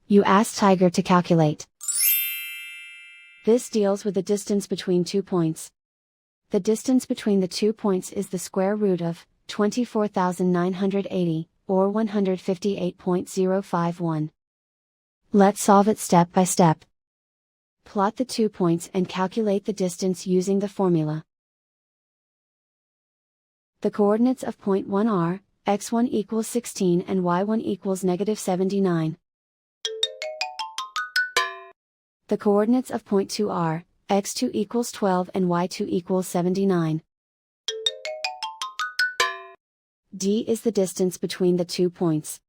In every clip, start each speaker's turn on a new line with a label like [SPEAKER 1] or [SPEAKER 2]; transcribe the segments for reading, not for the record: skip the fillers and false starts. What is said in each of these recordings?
[SPEAKER 1] You ask Tiger to calculate. This deals with the distance between 2 points. The distance between the 2 points is the square root of 24,980, or 158.051. Let's solve it step by step. Plot the 2 points and calculate the distance using the formula. The coordinates of point 1 are, x1 equals 16 and y1 equals -79. The coordinates of point 2 are, x2 equals 12 and y2 equals 79. D is the distance between the 2 points.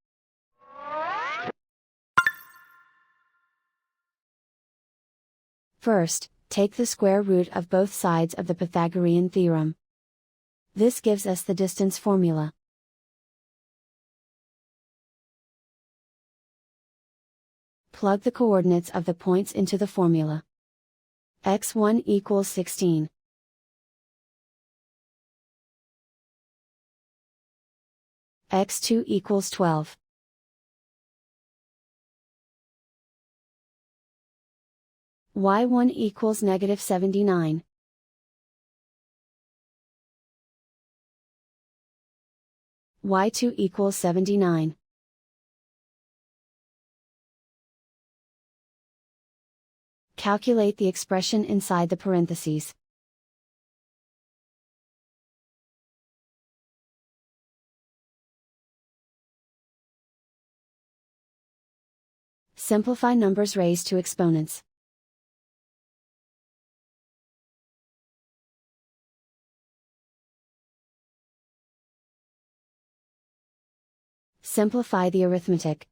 [SPEAKER 1] First, take the square root of both sides of the Pythagorean theorem. This gives us the distance formula. Plug the coordinates of the points into the formula. x1 equals 16. x2 equals 12. y1 equals -79. y2 equals 79. Calculate the expression inside the parentheses. Simplify numbers raised to exponents. Simplify the arithmetic.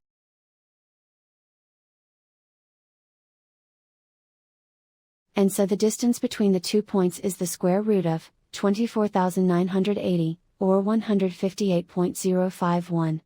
[SPEAKER 1] And so the distance between the 2 points is the square root of 24,980, or 158.051.